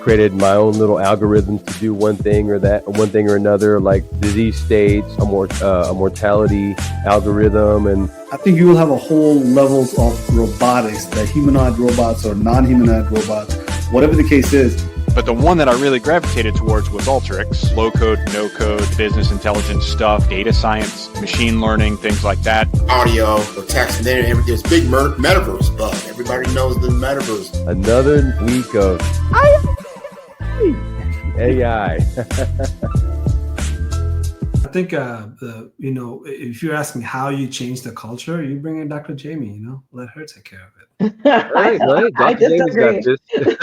created my own little algorithms to do one thing or another, like disease states, a mortality algorithm. And I think you will have a whole levels of robotics, that humanoid robots or non-humanoid robots, whatever the case is. But the one that I really gravitated towards was Alteryx. Low code, no code, business intelligence stuff, data science, machine learning, things like that. Audio, or text, and then there's big metaverse buzz. Everybody knows the metaverse. Another week of AI. I think, if you're asking how you change the culture, you bring in Dr. Jamie, let her take care of it. Right. I disagree. Disagree.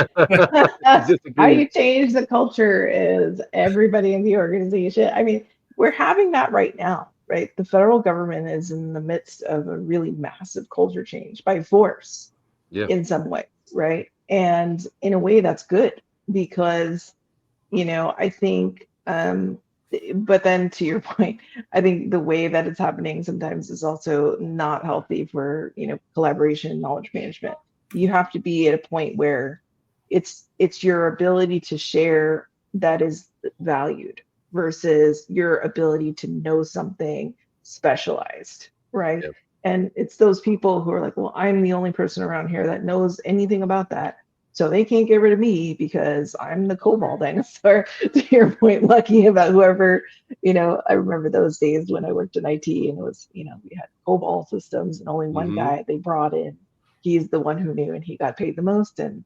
How you change the culture is everybody in the organization. I mean, we're having that right now, right? The federal government is in the midst of a really massive culture change by force in some way, right? And in a way that's good because, I think, but then to your point, I think the way that it's happening sometimes is also not healthy for, collaboration and knowledge management. You have to be at a point where it's your ability to share that is valued versus your ability to know something specialized, right? Yep. And it's those people who are like, well, I'm the only person around here that knows anything about that. So they can't get rid of me because I'm the COBOL dinosaur. To your point, lucky about whoever, I remember those days when I worked in IT and it was, we had COBOL systems and only one guy they brought in. He's the one who knew and he got paid the most. And,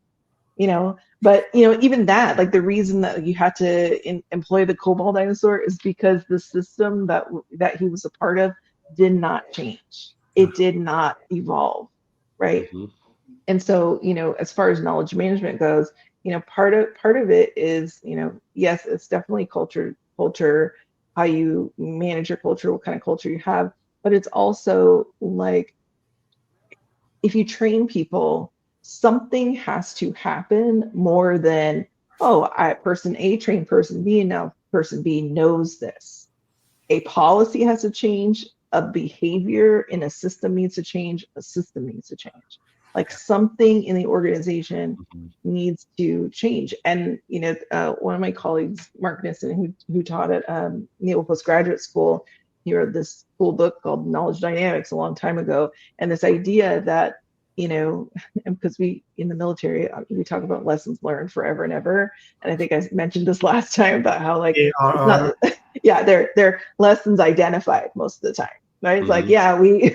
but, even that, like the reason that you had to employ the COBOL dinosaur is because the system that he was a part of did not change. It did not evolve, right? Mm-hmm. And so, as far as knowledge management goes, part of it is, yes, it's definitely culture, how you manage your culture, what kind of culture you have, but it's also like, if you train people, something has to happen more than, person A trained person B, and now person B knows this. A policy has to change, a behavior in a system needs to change, a system needs to change. Like something in the organization needs to change. And, one of my colleagues, Mark Nissen, who taught at Naval Postgraduate School, he wrote this cool book called Knowledge Dynamics a long time ago. And this idea that, because we, in the military, we talk about lessons learned forever and ever. And I think I mentioned this last time about how they're lessons identified most of the time. Right? It's like,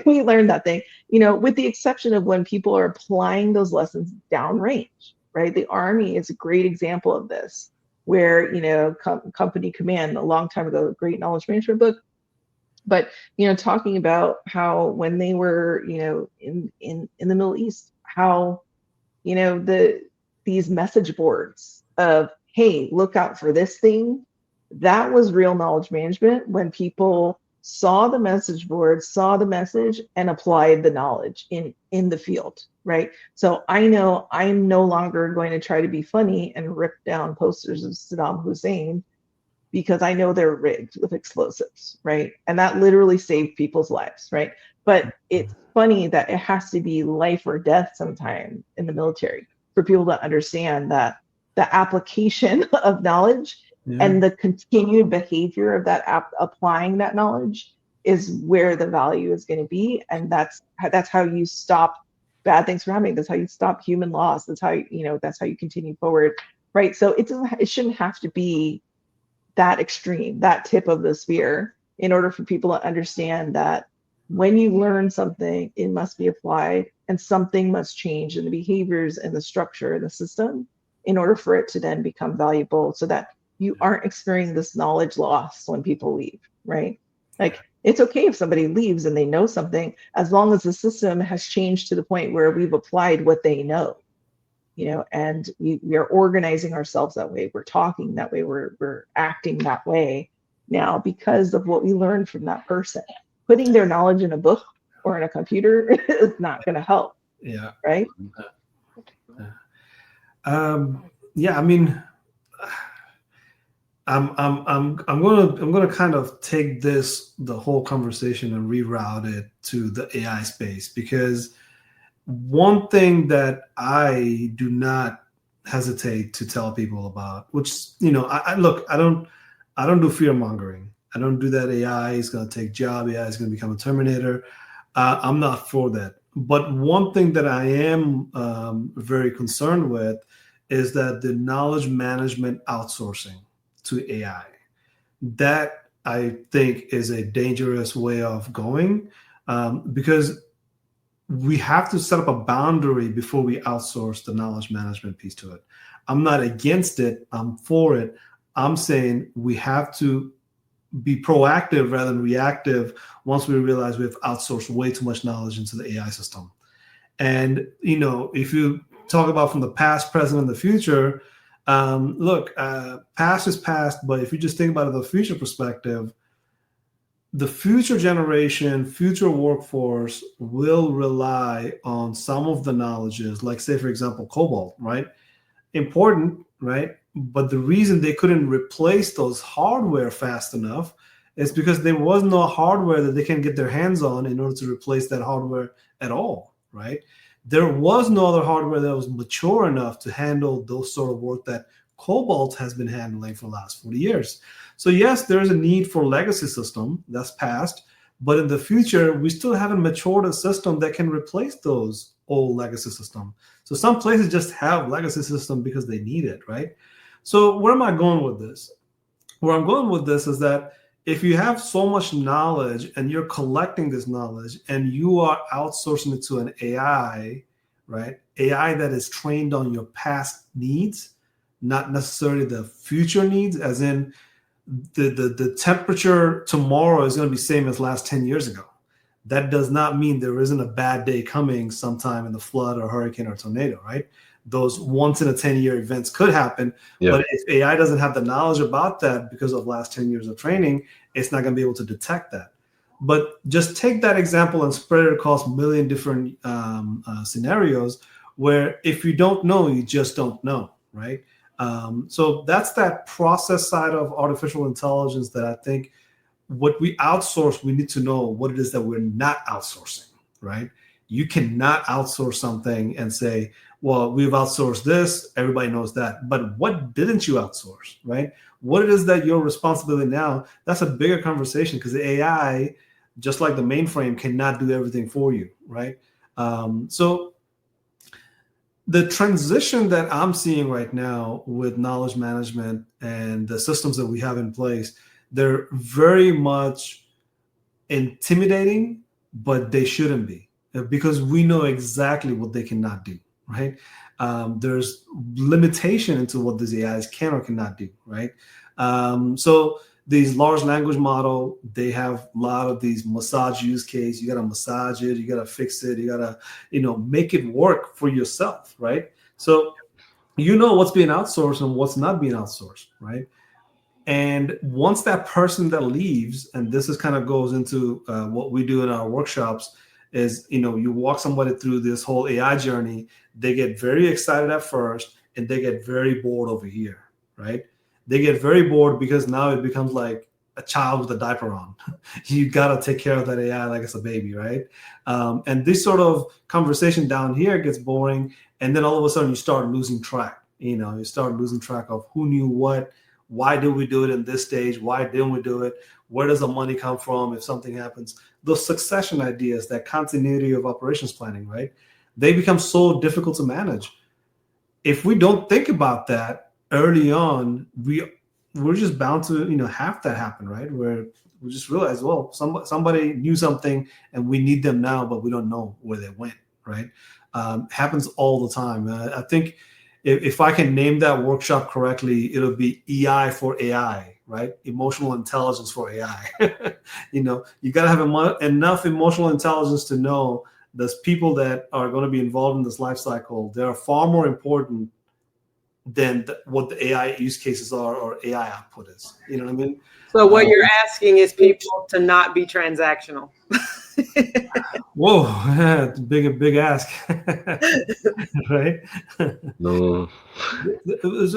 we learned that thing, with the exception of when people are applying those lessons downrange, right? The Army is a great example of this, where, company command a long time ago, a great knowledge management book, but, talking about how when they were, in the Middle East, how, these message boards of, hey, look out for this thing, that was real knowledge management when people saw the message board, saw the message, and applied the knowledge in the field, right? So I know I'm no longer going to try to be funny and rip down posters of Saddam Hussein because I know they're rigged with explosives, right? And that literally saved people's lives, right? But it's funny that it has to be life or death sometime in the military for people to understand that the application of knowledge and the continued behavior of that applying that knowledge is where the value is going to be. And that's how you stop bad things from happening. That's how you stop human loss. That's how, that's how you continue forward. Right. So it shouldn't have to be that extreme, that tip of the spear, in order for people to understand that when you learn something, it must be applied and something must change in the behaviors and the structure and the system in order for it to then become valuable, so that you aren't experiencing this knowledge loss when people leave, right? Like, it's okay if somebody leaves and they know something, as long as the system has changed to the point where we've applied what they know, and we are organizing ourselves that way. We're talking that way. We're acting that way now because of what we learned from that person. Putting their knowledge in a book or in a computer is not going to help. Yeah. Right. I mean, I'm gonna kind of take the whole conversation and reroute it to the AI space, because one thing that I do not hesitate to tell people about. Which, look, I don't do fear mongering. I don't do that. AI is going to take job. AI is going to become a Terminator. I'm not for that. But one thing that I am very concerned with is that the knowledge management outsourcing to AI, that I think is a dangerous way of going, because we have to set up a boundary before we outsource the knowledge management piece to it. I'm not against it. I'm for it. I'm saying we have to be proactive rather than reactive once we realize we've outsourced way too much knowledge into the AI system. And, if you talk about from the past, present, and the future, look, past is past, but if you just think about it, the future perspective, the future generation, future workforce will rely on some of the knowledges, like say, for example, COBOL, right? Important, right? But the reason they couldn't replace those hardware fast enough is because there was no hardware that they can get their hands on in order to replace that hardware at all, right? There was no other hardware that was mature enough to handle those sort of work that Cobalt has been handling for the last 40 years. So yes, there is a need for legacy system that's past, but in the future, we still haven't matured a system that can replace those old legacy system. So some places just have legacy system because they need it, right? So where am I going with this? Where I'm going with this is that if you have so much knowledge and you're collecting this knowledge and you are outsourcing it to an AI, right? AI that is trained on your past needs, not necessarily the future needs, as in the temperature tomorrow is going to be same as last 10 years ago. That does not mean there isn't a bad day coming sometime in the flood or hurricane or tornado, right? Those once in a 10-year events could happen. Yeah. But if AI doesn't have the knowledge about that because of last 10 years of training, it's not going to be able to detect that. But just take that example and spread it across a million different scenarios where if you don't know, you just don't know, right? So that's that process side of artificial intelligence that I think what we outsource, we need to know what it is that we're not outsourcing, right? You cannot outsource something and say, well, we've outsourced this, everybody knows that. But what didn't you outsource, right? What it is that your responsibility now, that's a bigger conversation because the AI, just like the mainframe, cannot do everything for you, right? So the transition that I'm seeing right now with knowledge management and the systems that we have in place, they're very much intimidating, but they shouldn't be because we know exactly what they cannot do, right? There's limitation into what these AIs can or cannot do, right? So these large language model, they have a lot of these massage use case. You got to massage it, you got to fix it, you got to, make it work for yourself, right? So what's being outsourced and what's not being outsourced, right? And once that person that leaves, and this is kind of goes into what we do in our workshops, is you walk somebody through this whole AI journey. They get very excited at first, and they get very bored over here, right? They get very bored because now it becomes like a child with a diaper on. You got to take care of that AI like it's a baby, right? And this sort of conversation down here gets boring. And then all of a sudden you start losing track. You start losing track of who knew what, why did we do it in this stage? Why didn't we do it? Where does the money come from if something happens? Those succession ideas, that continuity of operations planning, right? They become so difficult to manage. If we don't think about that early on, we're just bound to have that happen, right? Where we just realize, well, somebody knew something and we need them now, but we don't know where they went, right? Happens all the time. I think if I can name that workshop correctly, it'll be EI for AI, right? Emotional intelligence for AI. You got to have enough emotional intelligence to know those people that are going to be involved in this life cycle, they are far more important than what the AI use cases are or AI output is. You know what I mean? So what you're asking is people to not be transactional. Whoa, that's big ask, right? No.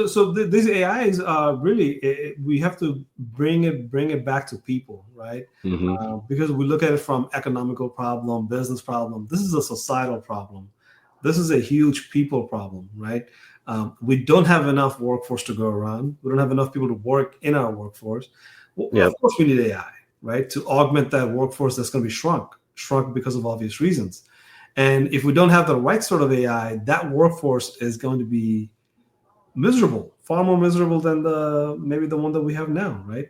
So these AIs are really, we have to bring it back to people, right? Mm-hmm. Because we look at it from economical problem, business problem. This is a societal problem. This is a huge people problem, right? We don't have enough workforce to go around. We don't have enough people to work in our workforce. Well, Yeah. of course, we need AI, right, to augment that workforce that's going to be shrunk because of obvious reasons. And if we don't have the right sort of AI, that workforce is going to be miserable, far more miserable than maybe the one that we have now, right?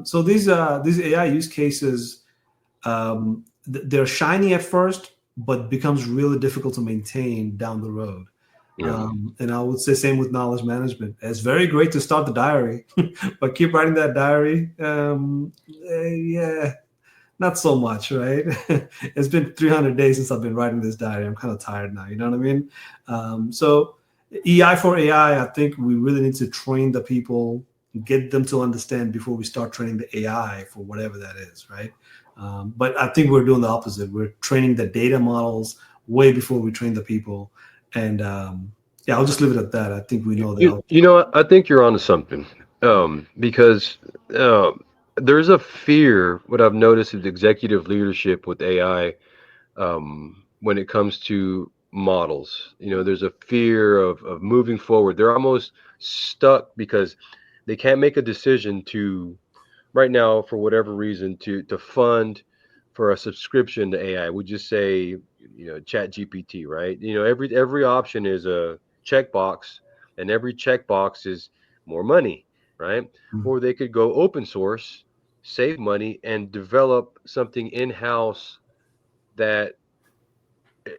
So these AI use cases, they're shiny at first, but becomes really difficult to maintain down the road. Yeah. And I would say same with knowledge management. It's very great to start the diary, but keep writing that diary. Yeah, not so much, right? It's been 300 days since I've been writing this diary. I'm kind of tired now. You know what I mean? So EI for AI, I think we really need to train the people, get them to understand before we start training the AI for whatever that is, right? But I think we're doing the opposite. We're training the data models way before we train the people. And yeah, I'll just leave it at that. I think we know that. You know what? I think you're onto something. Because there's a fear. What I've noticed is executive leadership with AI. When it comes to models, there's a fear of moving forward. They're almost stuck because they can't make a decision to right now, for whatever reason, to fund for a subscription to AI. We just say, Chat GPT, right? Every option is a checkbox, and every checkbox is more money, right? Mhm. Or they could go open source, save money, and develop something in-house that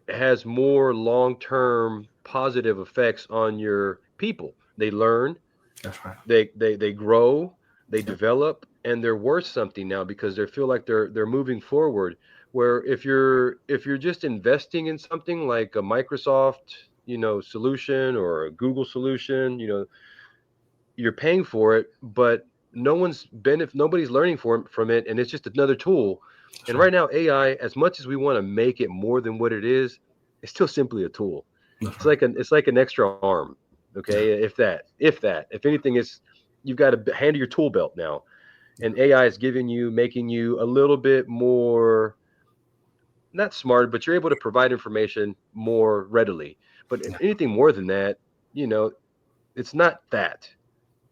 has more long-term positive effects on your people. They learn, That's right. they grow, they Yep. develop, and they're worth something now because they feel like they're moving forward. Where if you're just investing in something like a Microsoft, solution, or a Google solution, you're paying for it, but nobody's learning from it, and it's just another tool. That's And right. right now, AI, as much as we want to make it more than what it is, it's still simply a tool. That's It's right. like an extra arm. Okay, Yeah. if anything, is you've got a hand of your tool belt now, and AI is making you a little bit more, not smart, but you're able to provide information more readily. But Yeah. anything more than that, it's not that.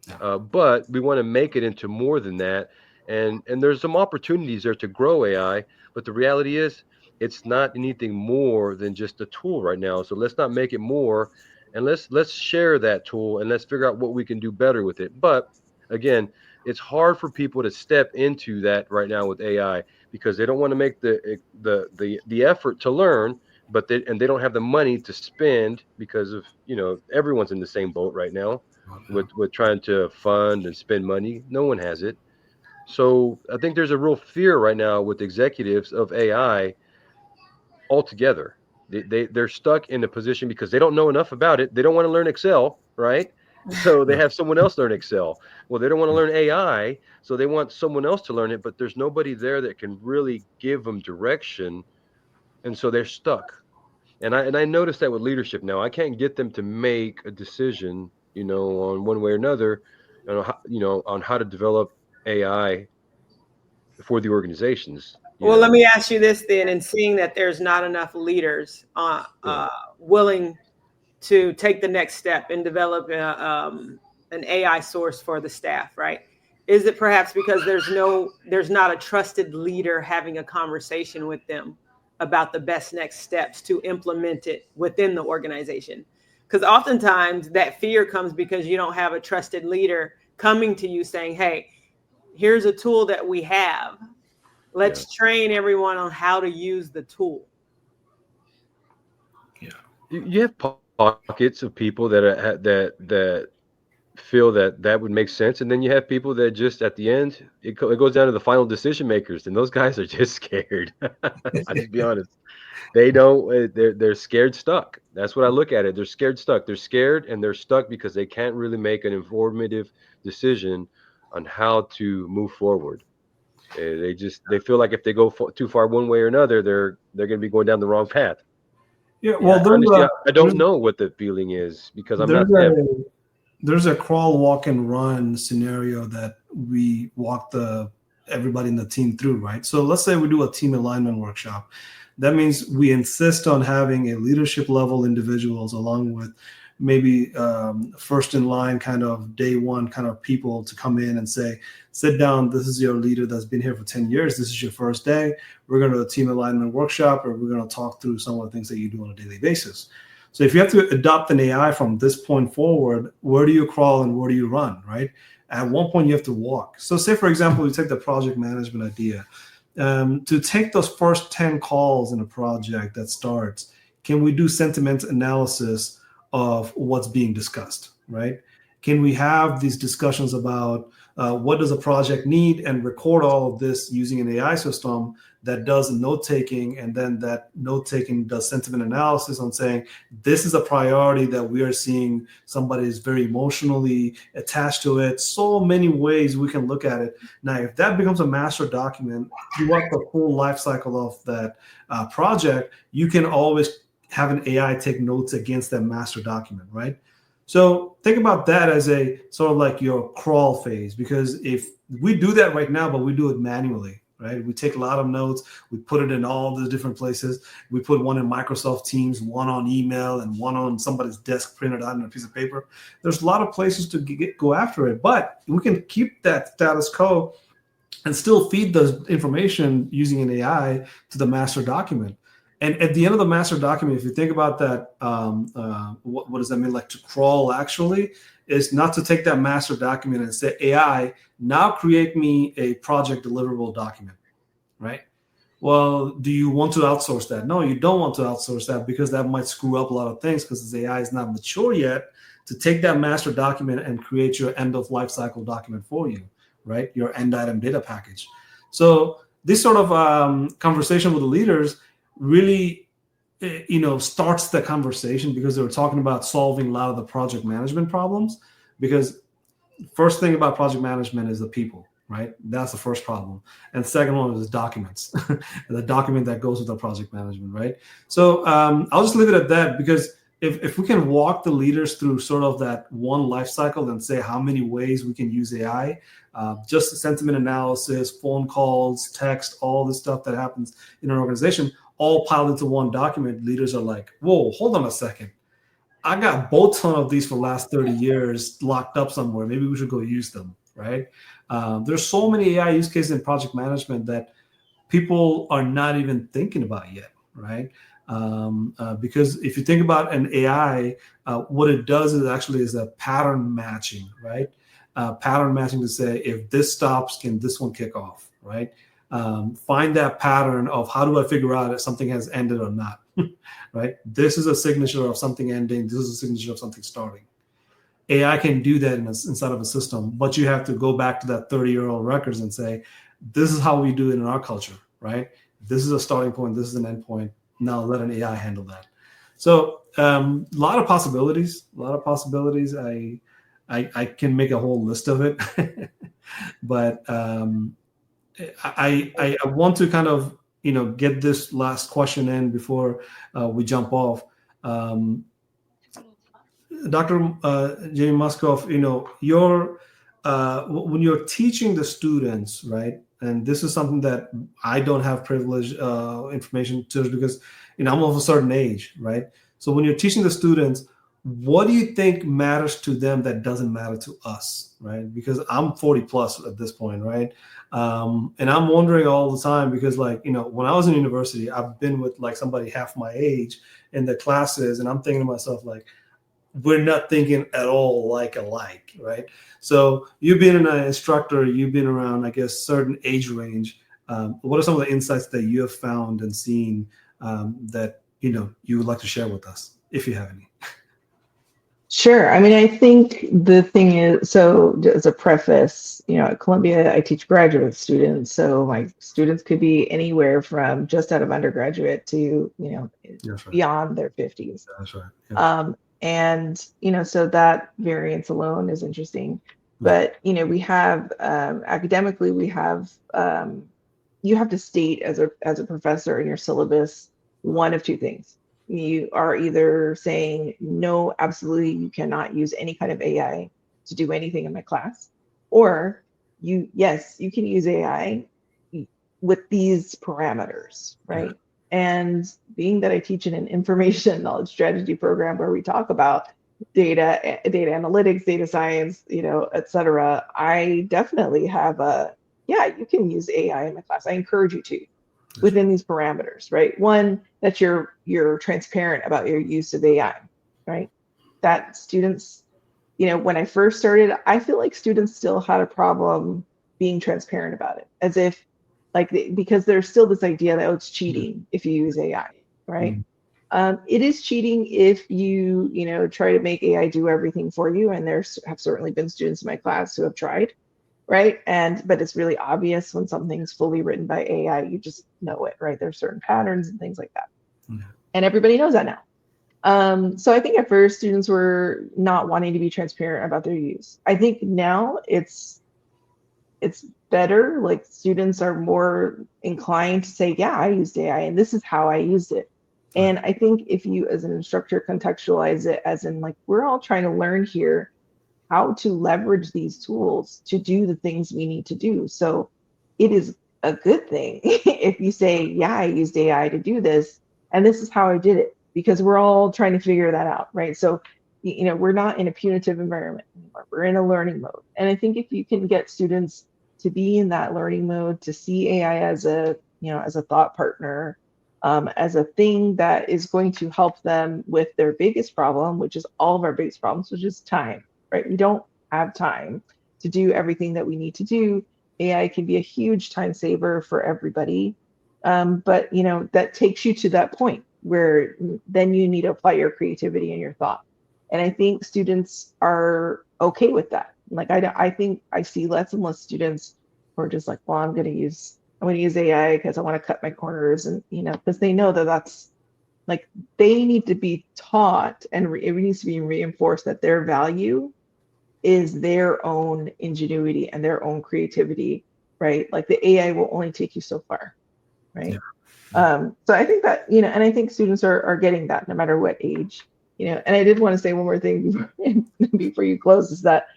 Yeah. But we want to make it into more than that, and there's some opportunities there to grow AI. But the reality is, it's not anything more than just a tool right now. So let's not make it more, and let's share that tool, and let's figure out what we can do better with it. But again, it's hard for people to step into that right now with AI because they don't want to make the effort to learn, but they don't have the money to spend because of everyone's in the same boat right now with trying to fund and spend money. No one has it. So I think there's a real fear right now with executives of AI altogether. They're stuck in a position because they don't know enough about it. They don't want to learn Excel, right? So they Yeah. have someone else learn Excel. Well, they don't want to learn AI, so they want someone else to learn it, but there's nobody there that can really give them direction, and so they're stuck. And I noticed that with leadership now. I can't get them to make a decision, on one way or another, on how to develop AI for the organizations. Well, let me ask you this then, and seeing that there's not enough leaders willing to take the next step and develop an AI source for the staff, right? Is it perhaps because there's not a trusted leader having a conversation with them about the best next steps to implement it within the organization? Because oftentimes that fear comes because you don't have a trusted leader coming to you saying, hey, here's a tool that we have. Let's train everyone on how to use the tool. Yeah. You have pockets of people that feel that would make sense, and then you have people that just at the end it goes down to the final decision makers, and those guys are just scared. I'll just be honest. They don't. They're scared stuck. That's what I look at it. They're scared stuck. They're scared and they're stuck because they can't really make an informative decision on how to move forward. They feel like if they go too far one way or another, they're going to be going down the wrong path. Yeah. Well, Honestly, I don't know what the feeling is because I'm not them. There's a crawl, walk, and run scenario that we walk everybody in the team through, right? So let's say we do a team alignment workshop. That means we insist on having a leadership level individuals along with maybe first in line kind of day one kind of people to come in and say, sit down, this is your leader that's been here for 10 years, this is your first day, we're going to do a team alignment workshop, or we're going to talk through some of the things that you do on a daily basis. So if you have to adopt an AI from this point forward, where do you crawl and where do you run, right? At one point you have to walk. So say, for example, you take the project management idea. To take those first 10 calls in a project that starts, can we do sentiment analysis of what's being discussed, right? Can we have these discussions about what does a project need, and record all of this using an AI system that does note-taking, and then that note-taking does sentiment analysis on saying, this is a priority that we are seeing, somebody is very emotionally attached to it. So many ways we can look at it. Now, if that becomes a master document throughout the full life cycle of that project, you can always have an AI take notes against that master document, right? So think about that as a sort of like your crawl phase, because if we do that right now, but we do it manually, right? We take a lot of notes, we put it in all the different places. We put one in Microsoft Teams, one on email, and one on somebody's desk printed out on a piece of paper. There's a lot of places to go after it, but we can keep that status quo and still feed the information using an AI to the master document. And at the end of the master document, if you think about that, what does that mean? Like to crawl actually is not to take that master document and say, AI, now create me a project deliverable document, right? Well, do you want to outsource that? No, you don't want to outsource that, because that might screw up a lot of things, because the AI is not mature yet to take that master document and create your end of life cycle document for you, right? Your end item data package. So this sort of conversation with the leaders really, starts the conversation, because they were talking about solving a lot of the project management problems. Because first thing about project management is the people, right? That's the first problem. And second one is documents, the document that goes with the project management, right? So I'll just leave it at that, because if we can walk the leaders through sort of that one life cycle and say how many ways we can use AI, just the sentiment analysis, phone calls, text, all the stuff that happens in an organization, all piled into one document, leaders are like, whoa, hold on a second. I got both ton of these for the last 30 years locked up somewhere. Maybe we should go use them, right? There's so many AI use cases in project management that people are not even thinking about yet, right? Because if you think about an AI, what it does is actually is a pattern matching, right? Pattern matching to say, if this stops, can this one kick off, right? Find that pattern of how do I figure out if something has ended or not, right? This is a signature of something ending. This is a signature of something starting. AI can do that inside of a system, but you have to go back to that 30-year-old records and say, this is how we do it in our culture, right? This is a starting point. This is an end point. Now let an AI handle that. So a lot of possibilities. I can make a whole list of it, but I want to kind of get this last question in before we jump off. Dr. Jamie Muskoff, when you're teaching the students, right? And this is something that I don't have privileged information to, because I'm of a certain age, right? So when you're teaching the students, what do you think matters to them that doesn't matter to us, right? Because I'm 40 plus at this point, right? And I'm wondering all the time, because when I was in university, I've been with like somebody half my age in the classes, and I'm thinking to myself, like, we're not thinking at all alike, right? So you've been an instructor, you've been around, I guess, certain age range. What are some of the insights that you have found and seen that you would like to share with us, if you have any? Sure. I mean, I think the thing is, so as a preface, at Columbia, I teach graduate students. So my students could be anywhere from just out of undergraduate to, That's right. beyond their 50s. That's right. Yeah. And, so that variance alone is interesting. But, we have, academically, we have, you have to state as a professor in your syllabus one of two things. You are either saying, no, absolutely, you cannot use any kind of AI to do anything in my class, or yes, you can use AI with these parameters, right? Yeah. And being that I teach in an information knowledge strategy program where we talk about data analytics, data science, et cetera, I definitely have yeah, you can use AI in the class. I encourage you to within these parameters, right? One, that you're transparent about your use of AI, right? That students, when I first started, I feel like students still had a problem being transparent about it, as if because there's still this idea that, oh, it's cheating if you use AI, right? Mm. It is cheating if you try to make AI do everything for you, and there have certainly been students in my class who have tried, right? But it's really obvious when something's fully written by AI, you just know it, right? There's certain patterns and things like that, Yeah. and everybody knows that now. So I think at first students were not wanting to be transparent about their use. I think now it's better. Like, students are more inclined to say, yeah, I used AI and this is how I used it. Right. And I think if you as an instructor contextualize it as in, like, we're all trying to learn here how to leverage these tools to do the things we need to do. So it is a good thing if you say, yeah, I used AI to do this, and this is how I did it, because we're all trying to figure that out, right? So, we're not in a punitive environment anymore. We're in a learning mode. And I think if you can get students to be in that learning mode, to see AI as a thought partner, as a thing that is going to help them with their biggest problem, which is all of our biggest problems, which is time, right? We don't have time to do everything that we need to do. AI can be a huge time saver for everybody. But that takes you to that point where then you need to apply your creativity and your thought. And I think students are okay with that. Like, I think I see less and less students who are just like, well, I'm going to use AI because I want to cut my corners, and because they know that that's, like, they need to be taught, and it needs to be reinforced that their value is their own ingenuity and their own creativity, right? Like, the AI will only take you so far, Yeah. right? So I think that, and I think students are getting that no matter what age, and I did want to say one more thing before you close, is that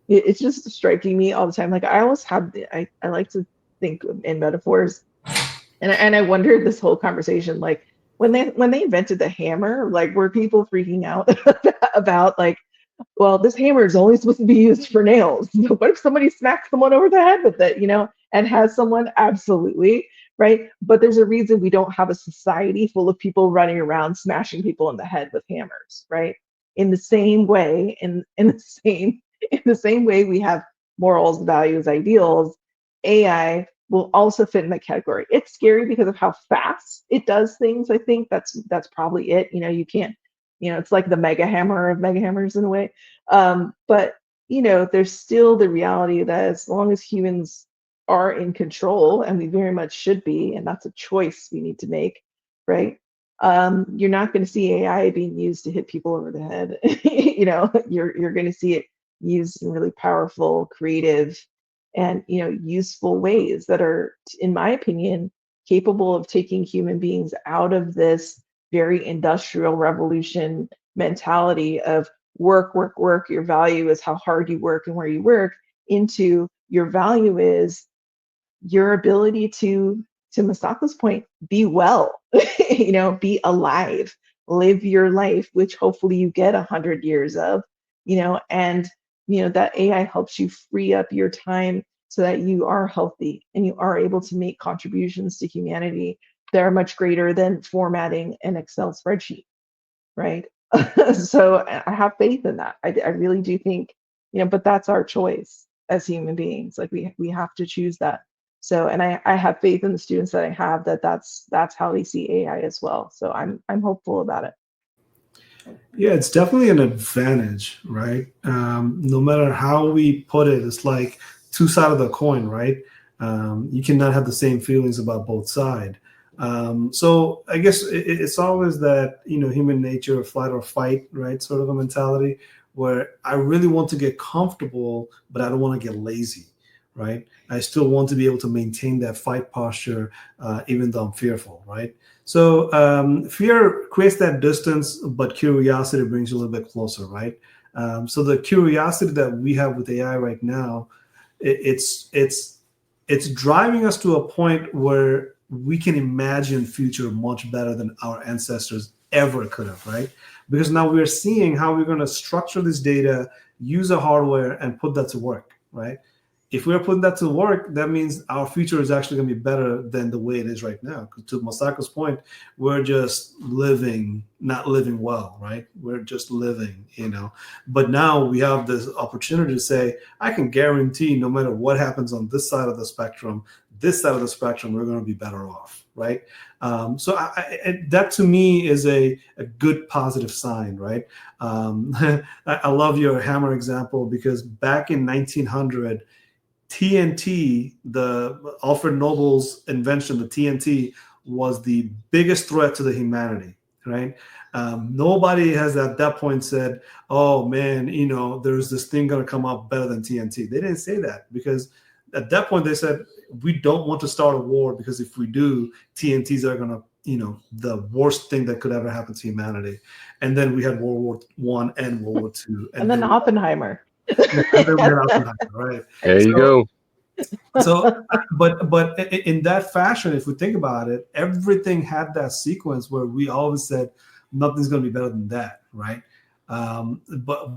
it's just striking me all the time. Like, I always have, I like to think in metaphors, and I wondered this whole conversation, like, when they invented the hammer, like, were people freaking out about, like, well, this hammer is only supposed to be used for nails. What if somebody smacks someone over the head with it, and has someone? Absolutely, right? But there's a reason we don't have a society full of people running around smashing people in the head with hammers, right? In the same way, in the same way we have morals, values, ideals, AI will also fit in that category. It's scary because of how fast it does things. I think that's probably it. You can't, it's like the mega hammer of mega hammers in a way. But there's still the reality that as long as humans are in control, and we very much should be, and that's a choice we need to make, right? You're not going to see AI being used to hit people over the head. You're going to see it used in really powerful, creative, and useful ways that are, in my opinion, capable of taking human beings out of this very industrial revolution mentality of work, work, work. Your value is how hard you work and where you work, into your value is your ability to Masako's point, be well, be alive, live your life, which hopefully you get 100 years of, and that AI helps you free up your time so that you are healthy and you are able to make contributions to humanity that are much greater than formatting an Excel spreadsheet, right? So I have faith in that. I really do think, but that's our choice as human beings. Like, we have to choose that. So, and I have faith in the students that I have, that's how they see AI as well. So I'm hopeful about it. Yeah, it's definitely an advantage, right? No matter how we put it, it's like two sides of the coin, right? You cannot have the same feelings about both sides. So I guess it's always that, human nature, flight or fight, right? Sort of a mentality where I really want to get comfortable, but I don't want to get lazy, right? I still want to be able to maintain that fight posture, even though I'm fearful, right? So fear creates that distance, but curiosity brings you a little bit closer, right? So the curiosity that we have with AI right now, it's driving us to a point where we can imagine future much better than our ancestors ever could have, right? Because now we're seeing how we're going to structure this data, use a hardware, and put that to work, right? If we're putting that to work, that means our future is actually going to be better than the way it is right now. Because to Masako's point, we're just living, not living well, right? We're just living, But now we have this opportunity to say, I can guarantee no matter what happens on this side of the spectrum, we're going to be better off, right? So that to me is a good positive sign, right? I love your hammer example, because back in 1900, TNT, the Alfred Nobel's invention, the TNT, was the biggest threat to the humanity, right? Nobody has at that point said, oh man, there's this thing going to come up better than TNT. They didn't say that, because at that point they said, we don't want to start a war, because if we do, TNTs are going to, the worst thing that could ever happen to humanity. And then we had World War I and World War II. And then Oppenheimer. Right. There you go. So, but in that fashion, if we think about it, everything had that sequence where we always said nothing's going to be better than that, right? But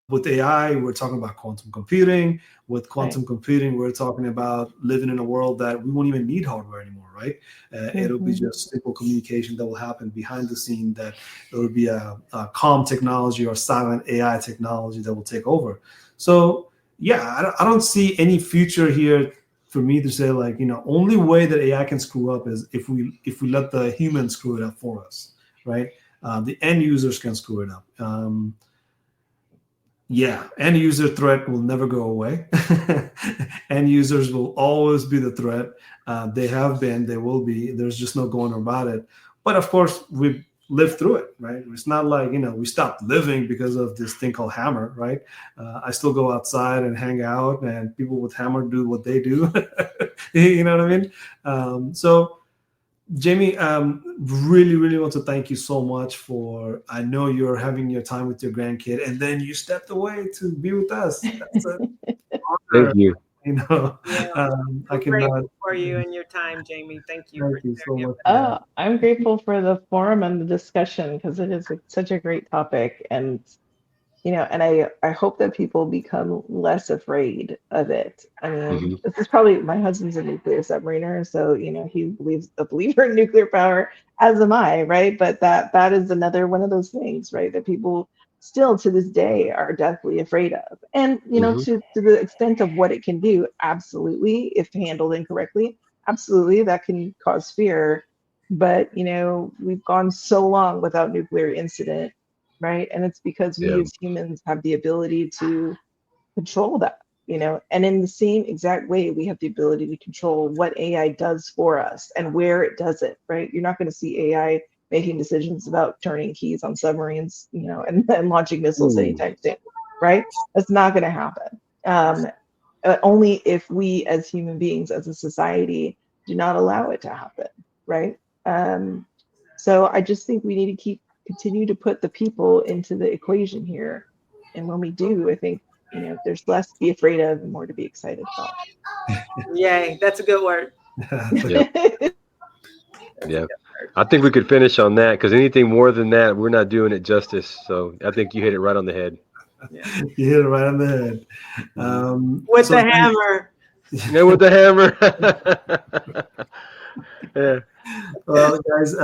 with AI, we're talking about quantum computing. With quantum computing, we're talking about living in a world that we won't even need hardware anymore, right? It'll be just simple communication that will happen behind the scene, that it will be a calm technology or silent AI technology that will take over. So, yeah, I don't see any future here for me to say, like, only way that AI can screw up is if we let the humans screw it up for us, right? The end users can screw it up. End user threat will never go away. End users will always be the threat. They have been, they will be. There's just no going about it. But of course, we've lived through it, right? It's not like, we stopped living because of this thing called hammer, right? I still go outside and hang out, and people with hammer do what they do. You know what I mean? So, Jamie, really, really want to thank you so much for, I know you're having your time with your grandkid, and then you stepped away to be with us. That's Thank you. I can grateful for you and your time, Jamie. Thank you. Thank you so much. I'm grateful for the forum and the discussion, because it is such a great topic. And and I hope that people become less afraid of it. I mean, this is probably, my husband's a nuclear submariner, so he believes a believer in nuclear power, as am I, right? But that is another one of those things, right, that people still to this day are deathly afraid of. And to the extent of what it can do, absolutely, if handled incorrectly, absolutely, that can cause fear. But we've gone so long without nuclear incident, right? And it's because we as humans have the ability to control that, and in the same exact way, we have the ability to control what AI does for us and where it does it, right? You're not going to see AI making decisions about turning keys on submarines, and then launching missiles anytime soon, right? That's not going to happen. Only if we as human beings, as a society, do not allow it to happen, right? So I just think we need to continue to put the people into the equation here. And when we do, I think, there's less to be afraid of and more to be excited about. Yay, that's a good word. Yeah. I think we could finish on that, because anything more than that, we're not doing it justice. So I think you hit it right on the head. Yeah. You hit it right on the head. With the hammer. Yeah, with the hammer. Yeah. Well, guys,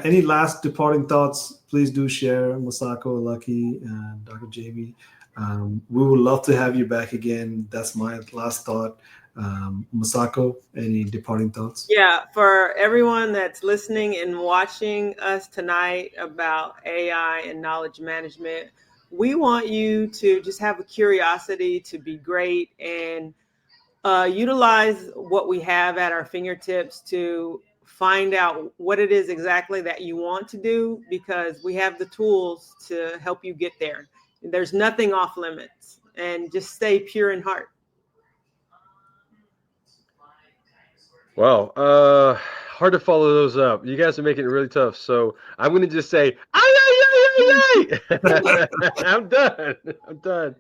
any last departing thoughts, please do share. Masako, Lucky, and Dr. Jamie. We would love to have you back again. That's my last thought. Masako, any departing thoughts? Yeah, for everyone that's listening and watching us tonight about AI and knowledge management, we want you to just have a curiosity to be great and utilize what we have at our fingertips to find out what it is exactly that you want to do, because we have the tools to help you get there. There's nothing off limits, and just stay pure in heart. Wow. Hard to follow those up. You guys are making it really tough. So I'm going to just say, ay. I'm done.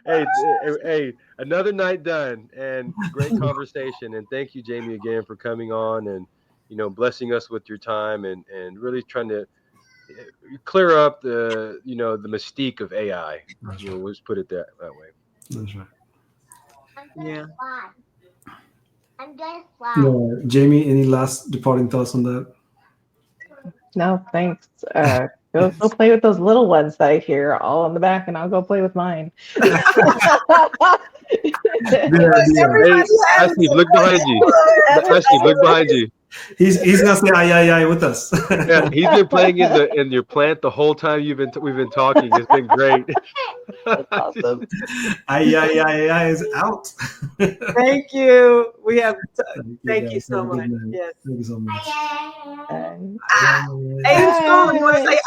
Hey, another night done, and great conversation. And thank you, Jamie, again for coming on and, blessing us with your time and really trying to clear up the mystique of AI. That's Let's put it that way. That's right. Yeah. I'm gonna fly. No, Jamie, any last departing thoughts on that? No, thanks. Go play with those little ones that I hear all in the back, and I'll go play with mine. Hey, Ashley, look behind you. Ashley, look behind you. He's gonna say aye with us. Yeah, he's been playing in your plant the whole time we've been talking. It's been great. That's awesome. Aye is out. Thank you. We have. Thank you guys. so Have a good much. night. Yes. Thank you so much. Hey, Stu, you want to say?